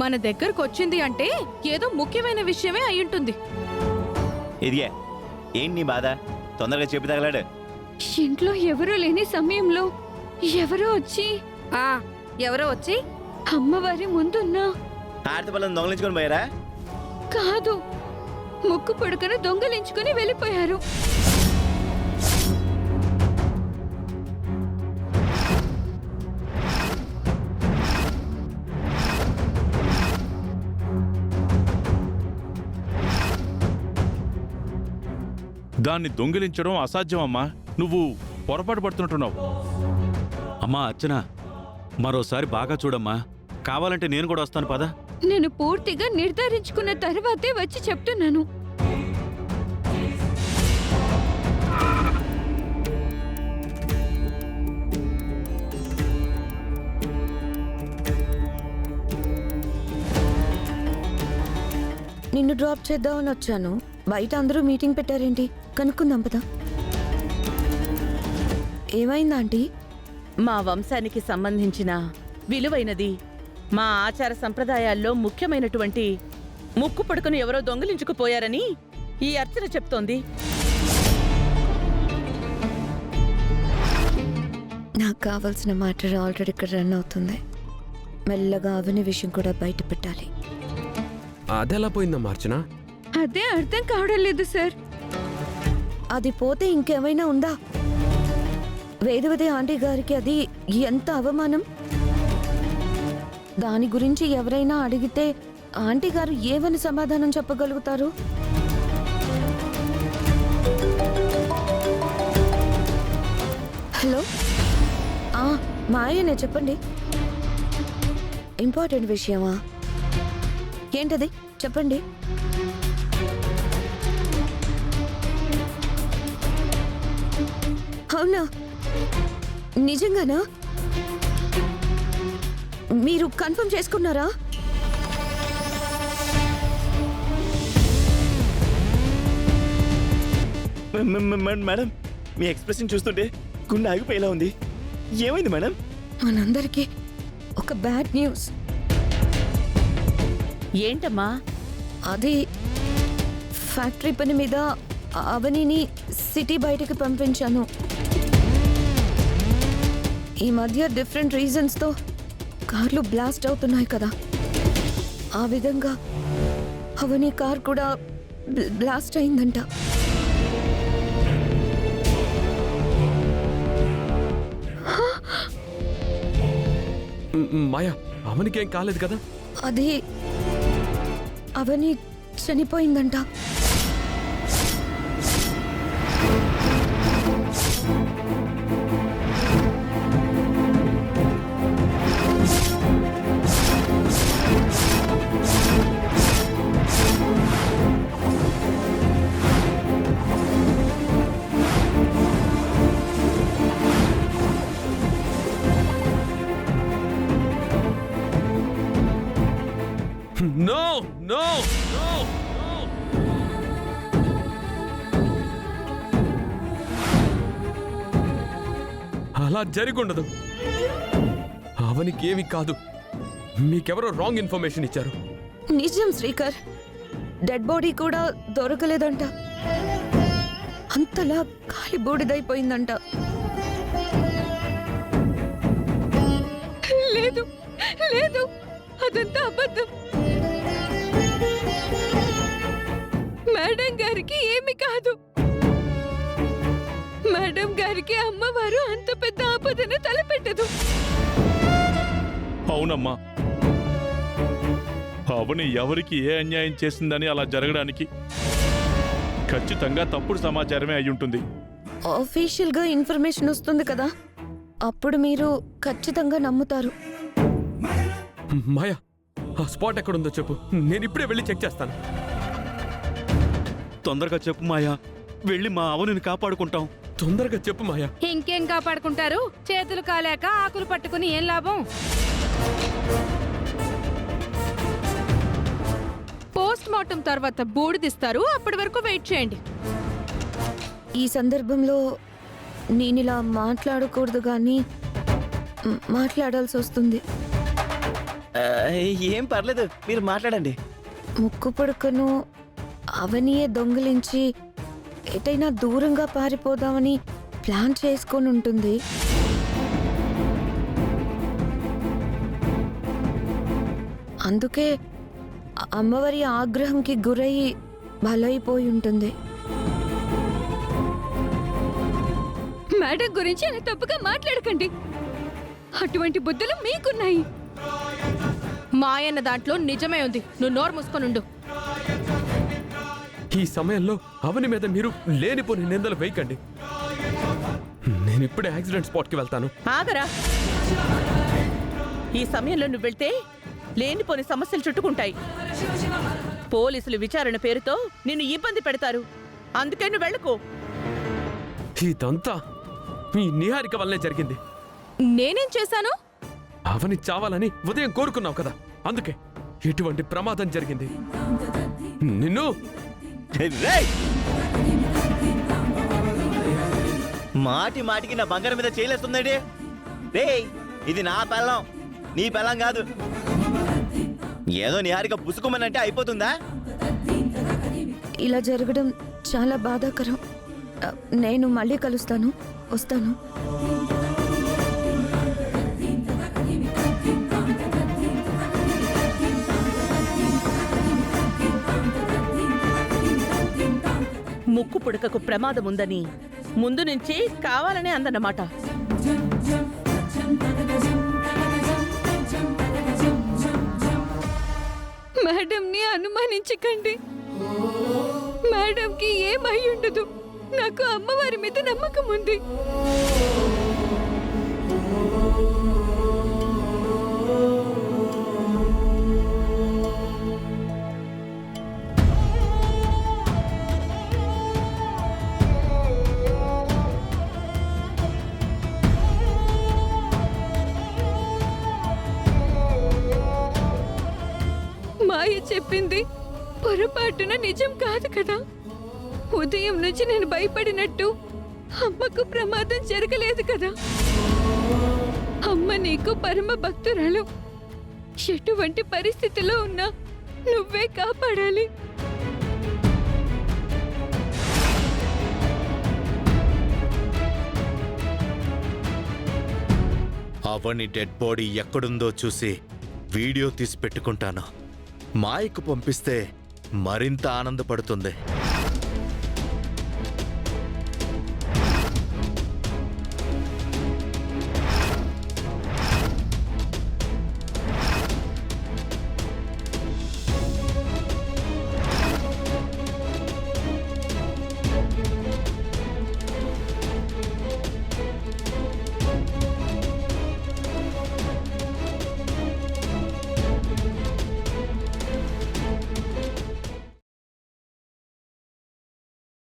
మన దగ్గరకు వచ్చింది అంటే ఏదో ముఖ్యమైన విషయమే అయ్యుంటుంది. ఇదిగే ఏంటి నీ బాధ? తొందరగా చెప్పి తగలాడు. ఇంట్లో ఎవరూ లేని సమయంలో ఎవరో వచ్చి ఎవరో వచ్చి అమ్మవారి ముందున్న ఆడత పిల్లలు దొంగలించుకొని పోయారా? కాదు, ముక్కు పుడకను దొంగలించుకుని వెళ్ళిపోయారు. దాన్ని దొంగిలించడం అసాధ్యం అమ్మా. నువ్వు పొరపాటు పడుతుంటున్నావు. అమ్మా అర్చన, మరోసారి బాగా చూడమ్మా. కావాలంటే నేను కూడా వస్తాను పద. నేను పూర్తిగా నిర్ధారించుకున్న తర్వాతే వచ్చి చెప్తున్నాను. నిన్ను డ్రాప్ చేద్దామని వచ్చాను. బయట అందరూ మీటింగ్ పెట్టారేంటి? కనుక్కుందాం పదా. ఏమైందా ఆంటీ? మా వంశానికి సంబంధించిన విలువైనది, మా ఆచార సంప్రదాయాల్లో ముఖ్యమైనటువంటి ముక్కు పుడకను ఎవరో దొంగిలించుకుపోయారని ఈ అర్చన చెప్తోంది. నాకు కావాల్సిన మ్యాటర్ ఆల్రెడీ ఇక్కడ రన్ అవుతుంది. మెల్లగా అవని విషయం కూడా బయట పెట్టాలి. అదెలా పోయిందమ్మా అర్చన? అదే అర్థం కావడం లేదు సార్. అది పోతే ఇంకేమైనా ఉందా? వేదవతి ఆంటీ గారికి అది ఎంత అవమానం. దాని గురించి ఎవరైనా అడిగితే ఆంటీ గారు ఏమని సమాధానం చెప్పగలుగుతారు? హలో, మాయనే చెప్పండి. ఇంపార్టెంట్ విషయమా? ఏంటది చెప్పండి. అవునా? నిజంగానా? మీరు కన్ఫర్మ్ చేసుకున్నారా? మేడం, మీ ఎక్స్ప్రెషన్ చూస్తుంటే గుండె ఆగిపోయేలా ఉంది. ఏమైంది మేడం? మనందరికీ ఒక బ్యాడ్ న్యూస్. ఏంటమ్మా? అది ఫ్యాక్టరీ పని మీద అవనిని సిటీ బయటికి పంపించాను. ఈ మధ్య డిఫరెంట్ రీజన్స్తో కార్లు బ్లాస్ట్ అవుతున్నాయి కదా, ఆ విధంగా అవని కార్ కూడా బ్లాస్ట్ అయిందంట. మాయా, అవనికేం కాలేదు కదా? అది అవని చనిపోయిందంట. నో నో నో, అలా జరిగుండదు. అవనికి ఏమి కాదు. మీకెవరో రాంగ్ ఇన్ఫర్మేషన్ ఇచ్చారు. నిజం శ్రీకర్, డెడ్ బాడీ కూడా దొరకలేదంట. అంతలా కాలి బూడిదైపోయిందంట. లేదు లేదు, అదంతా అబద్ధం. మేడం గారికి ఏమి కాదు. మేడం గారికి అమ్మవారు అంత పెద్ద ఆపదను తలపెట్టదు. అవునమ్మా, అవని ఎవరికి ఏ అన్యాయం చేసిందని అలా జరగడానికి ఖచ్చితంగా తప్పుడు సమాచారమే అయ్యుంటుంది. ఆఫీషియల్ గా ఇన్ఫర్మేషన్ వస్తుంది కదా, అప్పుడు మీరు ఖచ్చితంగా నమ్ముతారు. మాయా, ఆ స్పాట్ ఎక్కడుందో చెప్పు. నేను ఇప్పుడే వెళ్ళి చెక్ చేస్తాను. తొందరగా చెప్పు మాయా, వెళ్ళి మా అవనిని కాపాడుకుంటాం. తొందరగా చెప్పు మాయా. ఇంకేం కాపాడుకుంటారు? చేతులు కాలేక ఆకులు పట్టుకుని ఏం లాభం? పోస్ట్ మార్టం తర్వాత బూడిదిస్తారు, అప్పటి వరకు వెయిట్ చేయండి. ఈ సందర్భంలో నేనిలా మాట్లాడకూడదు కానీ మాట్లాడాల్సి వస్తుంది. ఏం పర్లేదు, మీరు మాట్లాడండి. ముక్కు పుడకను అవనియే దొంగిలించి ఎటైనా దూరంగా పారిపోదామని ప్లాన్ చేసుకొని ఉంటుంది. అందుకే అమ్మవారి ఆగ్రహంకి గురై బలైపోయి ఉంటుంది. మేడం గురించి అలా తప్పుగా మాట్లాడకండి. అటువంటి బుద్ధులు మీకున్నాయి. మాయన్న దాంట్లో నిజమే ఉంది. నువ్వు నోరు మూసుకొనుండు. ఈ సమయంలో అవని మీద మీరు లేనిపోని నిందలు వేయకండి. నేను ఇప్పుడే యాక్సిడెంట్ స్పాట్కి వెళ్తాను. ఆగరా. ఈ సమయంలో నువ్వు వెళ్తే లేనిపోని సమస్యలు చుట్టుకుంటాయి. పోలీసులు విచారణ పేరుతో నిన్ను ఇబ్బంది పెడతారు. అందుకే నువ్వు వెళ్ళకు. ఇదంతా మీ నిహారిక వల్లనే జరిగింది. నేనేం చేశాను? అవని చావాలని ఉదయం కోరుకున్నావు కదా, అందుకే ఎటువంటి ప్రమాదం జరిగింది. నిన్ను రేయ్! మాటి మాటికి నా బంగారం మీద చేయలేస్తుందండి. రేయ్, ఇది నా పెళ్ళం, నీ పెళ్ళం కాదు. ఏదో నిహారిక పుసుకుమనంటే అయిపోతుందా? ఇలా జరగడం చాలా బాధాకరం. నేను మళ్ళీ కలుస్తాను, వస్తాను. ముక్కు పుడకకు ప్రమాదం ఉందని ముందు నుంచి కావాలనే అందన్నమాట. మేడంని అనుమానించకండి. మేడంకి ఏమై ఉండదు. నాకు అమ్మవారి మీద నమ్మకం ఉంది. మాయ చెప్పింది పొరపాటున నిజం కాదు కదా. ఉదయం నుంచి నేను భయపడినట్టు అమ్మకు ప్రమాదం జరగలేదు కదా. అమ్మ నీకు పరమ భక్తురాలు. ఎటువంటి పరిస్థితిలో ఉన్నా నువ్వే కాపాడాలి. అవని డెడ్ బాడీ ఎక్కడుందో చూసి వీడియో తీసి పెట్టుకుంటాను. మాయకు పంపిస్తే మరింత ఆనందపడుతుంది.